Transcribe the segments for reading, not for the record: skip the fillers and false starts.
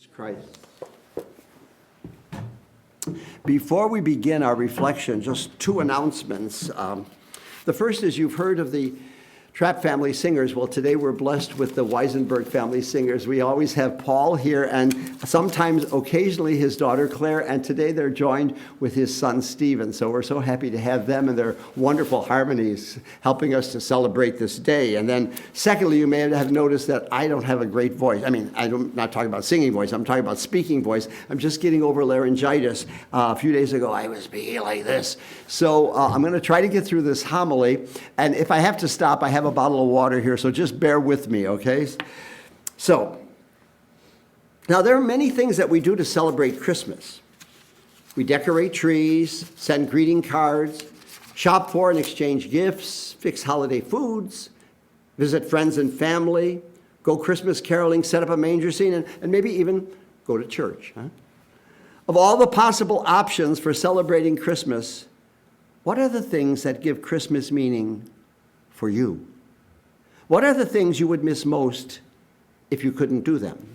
Christ. Before we begin our reflection, just two announcements. The first is you've heard of the Trapp family singers. Well, today we're blessed with the Weisenberg family singers. We always have Paul here and sometimes, occasionally, his daughter Claire, and today they're joined with his son Stephen. So we're so happy to have them and their wonderful harmonies helping us to celebrate this day. And then secondly, you may have noticed that I don't have a great voice. I mean, I'm not talking about singing voice, I'm talking about speaking voice. I'm just getting over laryngitis. A few days ago, I was speaking like this. So I'm going to try to get through this homily, and if I have to stop, I have a bottle of water here, so just bear with me, okay? So, now there are many things that we do to celebrate Christmas. We decorate trees, send greeting cards, shop for and exchange gifts, fix holiday foods, visit friends and family, go Christmas caroling, set up a manger scene, and maybe even go to church. Huh? Of all the possible options for celebrating Christmas, what are the things that give Christmas meaning for you? What are the things you would miss most if you couldn't do them?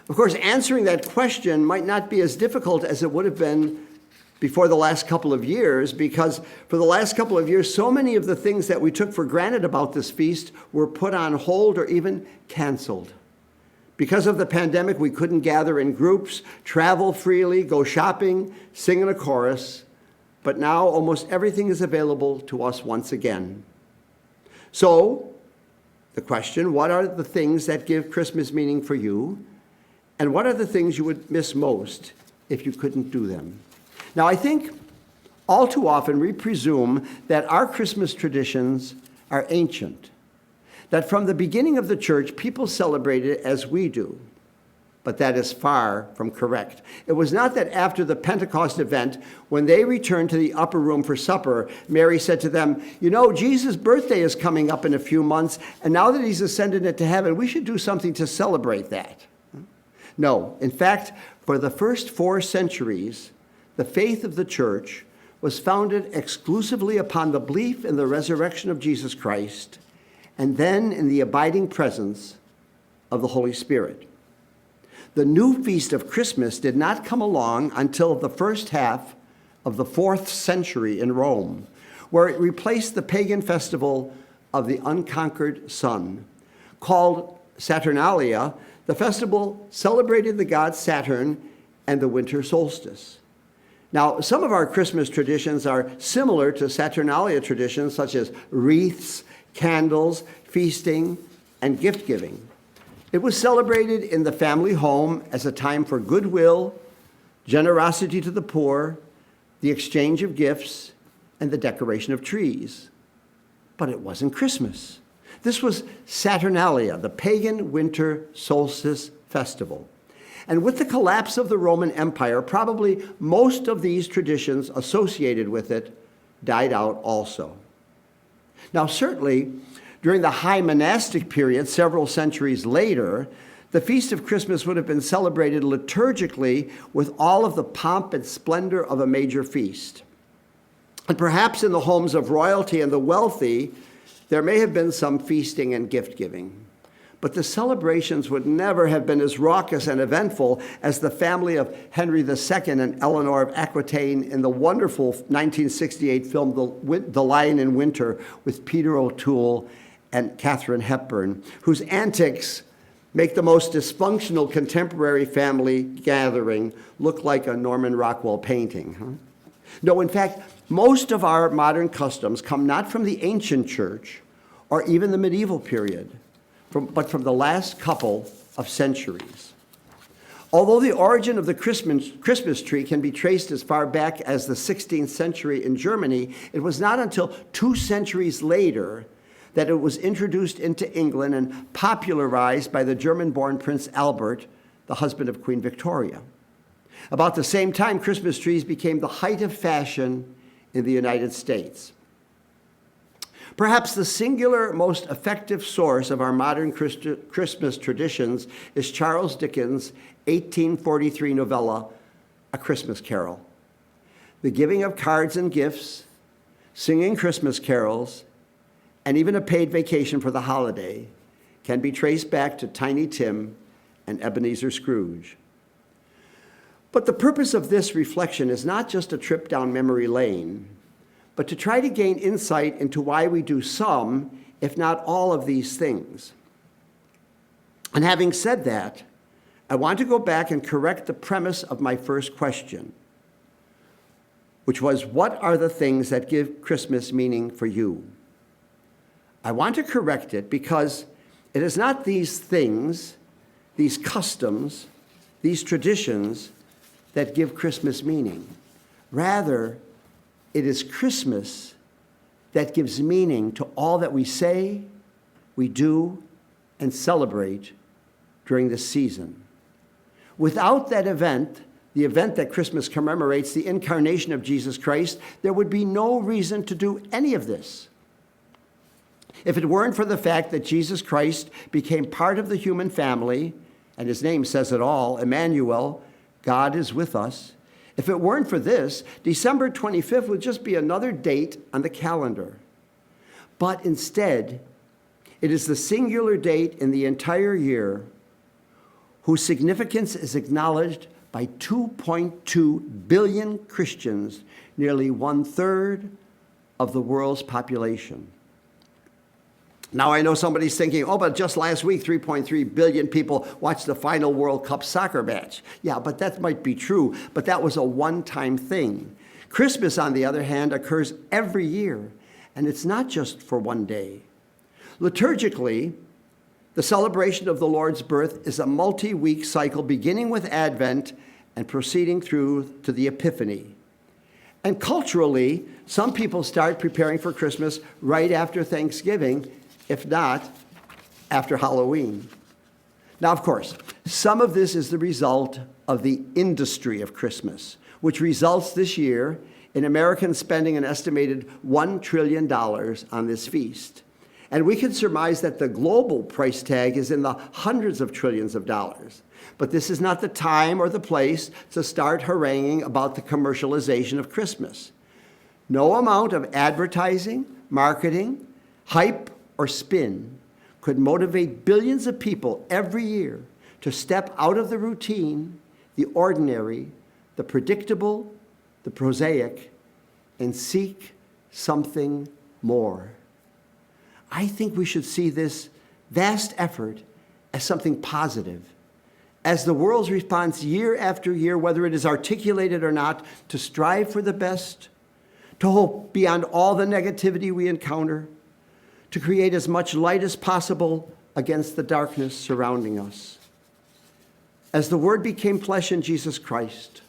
Of course, answering that question might not be as difficult as it would have been before the last couple of years, because for the last couple of years, so many of the things that we took for granted about this feast were put on hold or even canceled. Because of the pandemic, we couldn't gather in groups, travel freely, go shopping, sing in a chorus, but now almost everything is available to us once again. So, the question, what are the things that give Christmas meaning for you? And what are the things you would miss most if you couldn't do them? Now, I think all too often we presume that our Christmas traditions are ancient, that from the beginning of the church, people celebrate it as we do. But that is far from correct. It was not that after the Pentecost event, when they returned to the upper room for supper, Mary said to them, you know, Jesus' birthday is coming up in a few months, and now that he's ascended into heaven, we should do something to celebrate that. No, in fact, for the first 4 centuries, the faith of the church was founded exclusively upon the belief in the resurrection of Jesus Christ, and then in the abiding presence of the Holy Spirit. The new feast of Christmas did not come along until the first half of the 4th century in Rome, where it replaced the pagan festival of the unconquered sun. Called Saturnalia, the festival celebrated the god Saturn and the winter solstice. Now, some of our Christmas traditions are similar to Saturnalia traditions, such as wreaths, candles, feasting, and gift-giving. It was celebrated in the family home as a time for goodwill, generosity to the poor, the exchange of gifts, and the decoration of trees. But it wasn't Christmas. This was Saturnalia, the pagan winter solstice festival. And with the collapse of the Roman Empire, probably most of these traditions associated with it died out also. Now, certainly, during the high monastic period, several centuries later, the Feast of Christmas would have been celebrated liturgically with all of the pomp and splendor of a major feast. And perhaps in the homes of royalty and the wealthy, there may have been some feasting and gift-giving. But the celebrations would never have been as raucous and eventful as the family of Henry II and Eleanor of Aquitaine in the wonderful 1968 film, The Lion in Winter, with Peter O'Toole and Katharine Hepburn, whose antics make the most dysfunctional contemporary family gathering look like a Norman Rockwell painting. No, in fact, most of our modern customs come not from the ancient church or even the medieval period, but from the last couple of centuries. Although the origin of the Christmas tree can be traced as far back as the 16th century in Germany, it was not until 2 centuries later that it was introduced into England and popularized by the German-born Prince Albert, the husband of Queen Victoria. About the same time, Christmas trees became the height of fashion in the United States. Perhaps the singular most effective source of our modern Christmas traditions is Charles Dickens' 1843 novella, A Christmas Carol. The giving of cards and gifts, singing Christmas carols, and even a paid vacation for the holiday can be traced back to Tiny Tim and Ebenezer Scrooge. But the purpose of this reflection is not just a trip down memory lane, but to try to gain insight into why we do some, if not all, of these things. And having said that, I want to go back and correct the premise of my first question, which was, what are the things that give Christmas meaning for you? I want to correct it because it is not these things, these customs, these traditions that give Christmas meaning. Rather, it is Christmas that gives meaning to all that we say, we do, and celebrate during this season. Without that event, the event that Christmas commemorates, the incarnation of Jesus Christ, there would be no reason to do any of this. If it weren't for the fact that Jesus Christ became part of the human family, and his name says it all, Emmanuel, God is with us. If it weren't for this, December 25th would just be another date on the calendar. But instead, it is the singular date in the entire year whose significance is acknowledged by 2.2 billion Christians, nearly 1/3 of the world's population. Now, I know somebody's thinking, oh, but just last week, 3.3 billion people watched the final World Cup soccer match. Yeah, but that might be true, but that was a one-time thing. Christmas, on the other hand, occurs every year, and it's not just for one day. Liturgically, the celebration of the Lord's birth is a multi-week cycle beginning with Advent and proceeding through to the Epiphany. And culturally, some people start preparing for Christmas right after Thanksgiving, if not after Halloween. Now, of course, some of this is the result of the industry of Christmas, which results this year in Americans spending an estimated $1 trillion on this feast. And we can surmise that the global price tag is in the hundreds of trillions of dollars. But this is not the time or the place to start haranguing about the commercialization of Christmas. No amount of advertising, marketing, hype, or spin could motivate billions of people every year to step out of the routine, the ordinary, the predictable, the prosaic, and seek something more. I think we should see this vast effort as something positive, as the world's response year after year, whether it is articulated or not, to strive for the best, to hope beyond all the negativity we encounter, to create as much light as possible against the darkness surrounding us. As the Word became flesh in Jesus Christ,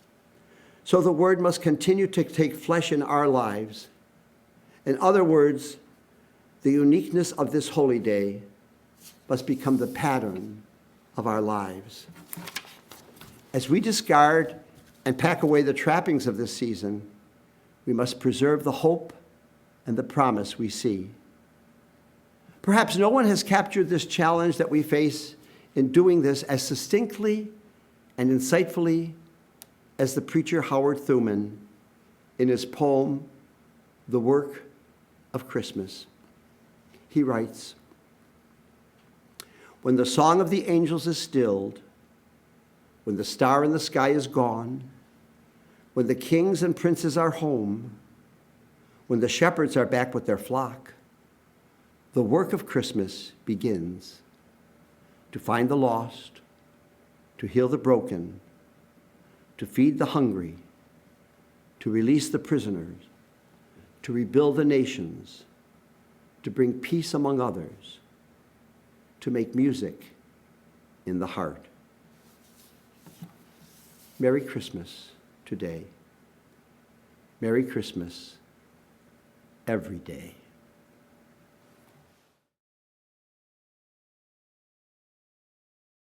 so the Word must continue to take flesh in our lives. In other words, the uniqueness of this holy day must become the pattern of our lives. As we discard and pack away the trappings of this season, we must preserve the hope and the promise we see. Perhaps no one has captured this challenge that we face in doing this as succinctly and insightfully as the preacher Howard Thuman in his poem, The Work of Christmas. He writes, "When the song of the angels is stilled, when the star in the sky is gone, when the kings and princes are home, when the shepherds are back with their flock, the work of Christmas begins to find the lost, to heal the broken, to feed the hungry, to release the prisoners, to rebuild the nations, to bring peace among others, to make music in the heart." Merry Christmas today. Merry Christmas every day.